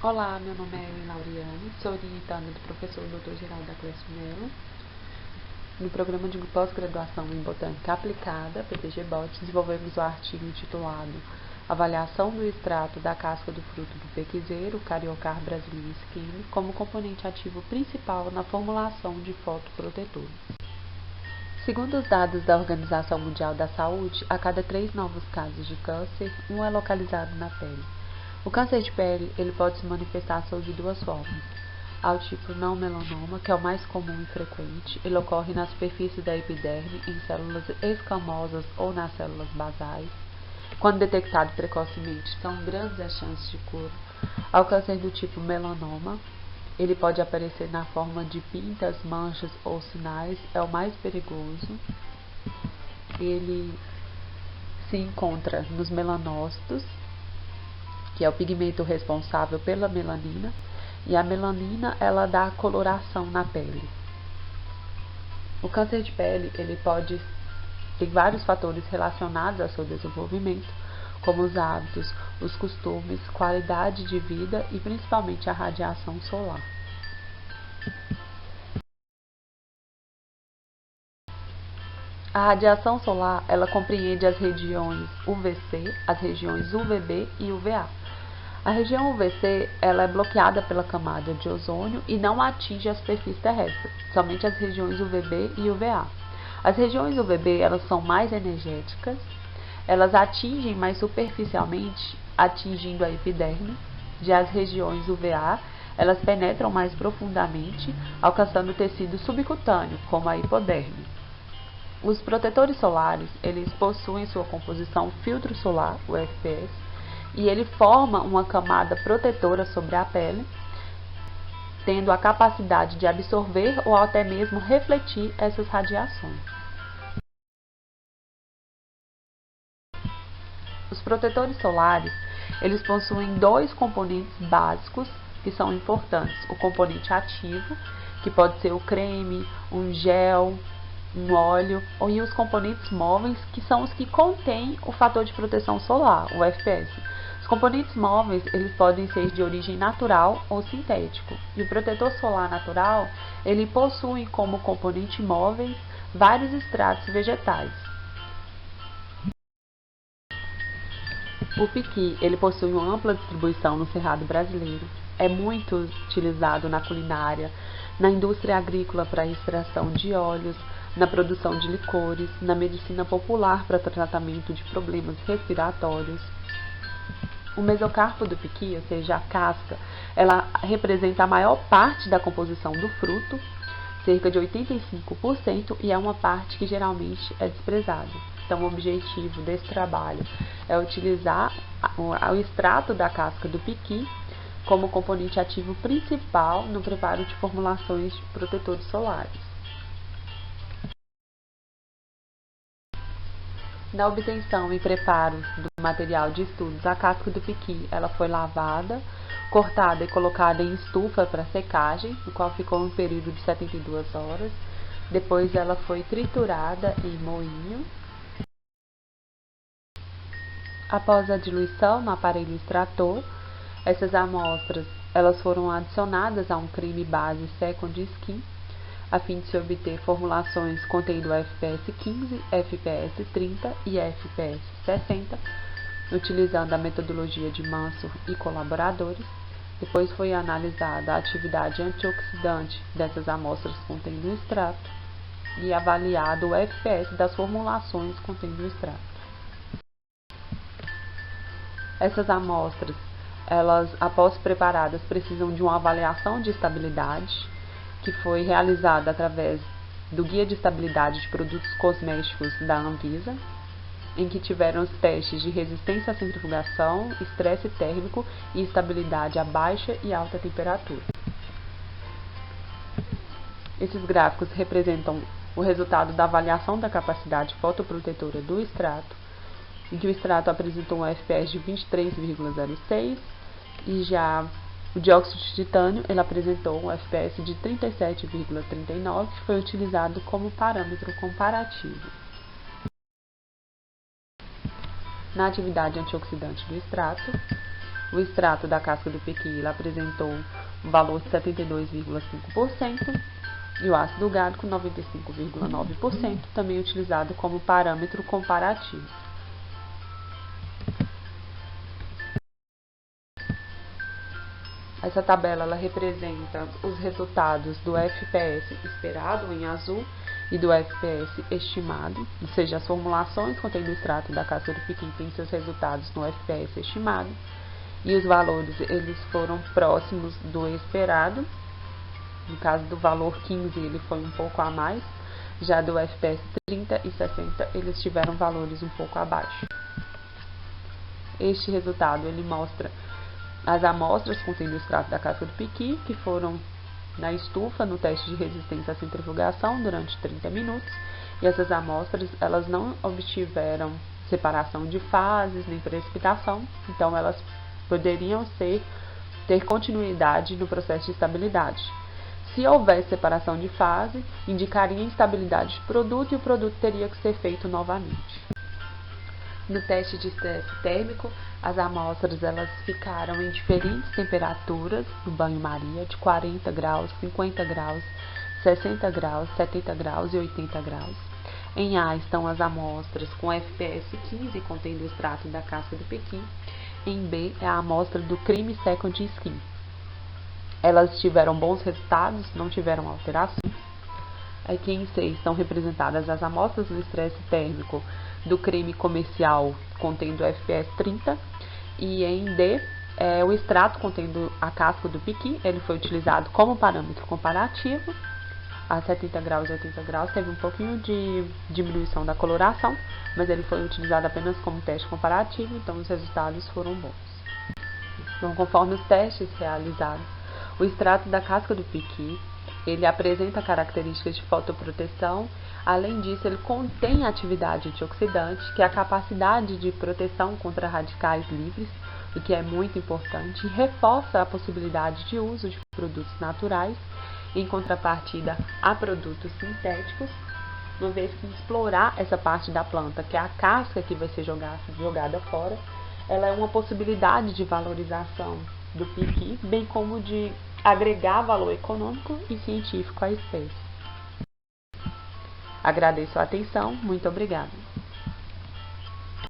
Olá, meu nome é Ellen Lauriane, sou orientada do professor Dr. Geraldo Clécio Melo, no programa de pós-graduação em Botânica Aplicada, PPG-BOT, desenvolvemos o artigo intitulado Avaliação do extrato da casca do fruto do pequizeiro, Cariocar brasileiro Scheme, como componente ativo principal na formulação de fotoprotetores. Segundo os dados da Organização Mundial da Saúde, a cada 3 novos casos de câncer, um é localizado na pele. O câncer de pele ele pode se manifestar sob duas formas. Há o tipo não melanoma, que é o mais comum e frequente. Ele ocorre na superfície da epiderme, em células escamosas ou nas células basais. Quando detectado precocemente, são grandes as chances de cura. Há o câncer do tipo melanoma. Ele pode aparecer na forma de pintas, manchas ou sinais. É o mais perigoso. Ele se encontra nos melanócitos, que é o pigmento responsável pela melanina, e a melanina ela dá coloração na pele. O câncer de pele ele pode ter vários fatores relacionados ao seu desenvolvimento, como os hábitos, os costumes, qualidade de vida e principalmente a radiação solar. A radiação solar ela compreende as regiões UVC, as regiões UVB e UVA. A região UVC ela é bloqueada pela camada de ozônio e não atinge a superfície terrestre, somente as regiões UVB e UVA. As regiões UVB elas são mais energéticas, elas atingem mais superficialmente, atingindo a epiderme, já as regiões UVA elas penetram mais profundamente, alcançando o tecido subcutâneo, como a hipoderme. Os protetores solares eles possuem sua composição filtro solar, o FPS, e ele forma uma camada protetora sobre a pele, tendo a capacidade de absorver ou até mesmo refletir essas radiações. Os protetores solares, eles possuem dois componentes básicos que são importantes. O componente ativo, que pode ser o creme, um gel, um óleo, e os componentes móveis, que são os que contêm o fator de proteção solar, o FPS. Os componentes móveis eles podem ser de origem natural ou sintético. E o protetor solar natural ele possui como componente móveis vários extratos vegetais. O piqui ele possui uma ampla distribuição no cerrado brasileiro. É muito utilizado na culinária, na indústria agrícola para extração de óleos, na produção de licores, na medicina popular para tratamento de problemas respiratórios. O mesocarpo do piqui, ou seja, a casca, ela representa a maior parte da composição do fruto, cerca de 85%, e é uma parte que geralmente é desprezada. Então, o objetivo desse trabalho é utilizar o extrato da casca do piqui como componente ativo principal no preparo de formulações de protetores solares. Na obtenção e preparo do material de estudos, a casca do piqui ela foi lavada, cortada e colocada em estufa para secagem, no qual ficou um período de 72 horas. Depois ela foi triturada em moinho. Após a diluição no aparelho extrator, essas amostras elas foram adicionadas a um creme base Second Skin, a fim de se obter formulações contendo FPS 15, FPS 30 e FPS 60, utilizando a metodologia de Mansur e colaboradores. Depois foi analisada a atividade antioxidante dessas amostras contendo o extrato e avaliado o FPS das formulações contendo o extrato. Essas amostras, elas, após preparadas, precisam de uma avaliação de estabilidade, que foi realizada através do Guia de Estabilidade de Produtos Cosméticos da Anvisa, em que tiveram os testes de resistência à centrifugação, estresse térmico e estabilidade a baixa e alta temperatura. Esses gráficos representam o resultado da avaliação da capacidade fotoprotetora do extrato, em que o extrato apresentou um FPS de 23,06 e já o dióxido de titânio ele apresentou um FPS de 37,39, que foi utilizado como parâmetro comparativo. Na atividade antioxidante do extrato, O extrato da casca do pequi ele apresentou um valor de 72,5% e o ácido gálico 95,9%, também utilizado como parâmetro comparativo. Essa tabela ela representa os resultados do FPS esperado em azul e do FPS estimado, ou seja, as formulações contendo o extrato da casca do pequi têm seus resultados no FPS estimado e os valores eles foram próximos do esperado. No caso do valor 15 ele foi um pouco a mais, já do FPS 30 e 60 eles tiveram valores um pouco abaixo. Este resultado ele mostra as amostras contendo o extrato da casca do pequi, que foram na estufa no teste de resistência à centrifugação durante 30 minutos, e essas amostras elas não obtiveram separação de fases nem precipitação, então elas poderiam ter continuidade no processo de estabilidade. Se houvesse separação de fase, indicaria instabilidade de produto e o produto teria que ser feito novamente. No teste de estresse térmico, as amostras elas ficaram em diferentes temperaturas no banho-maria, de 40 graus, 50 graus, 60 graus, 70 graus e 80 graus. Em A estão as amostras com FPS 15 contendo o extrato da casca do pequi. Em B é a amostra do Cream Second Skin. Elas tiveram bons resultados, não tiveram alterações. Aqui em C estão representadas as amostras do estresse térmico do creme comercial contendo FPS 30 e em D é o extrato contendo a casca do pequi. Ele foi utilizado como parâmetro comparativo. A 70 graus e 80 graus teve um pouquinho de diminuição da coloração, mas ele foi utilizado apenas como teste comparativo, então os resultados foram bons. Então, conforme os testes realizados, o extrato da casca do pequi ele apresenta características de fotoproteção. Além disso, ele contém atividade antioxidante, que é a capacidade de proteção contra radicais livres, o que é muito importante, e reforça a possibilidade de uso de produtos naturais, em contrapartida a produtos sintéticos, uma vez que explorar essa parte da planta, que é a casca que vai ser jogada fora, ela é uma possibilidade de valorização do pequi, bem como de agregar valor econômico e científico à espécie. Agradeço a atenção, muito obrigada.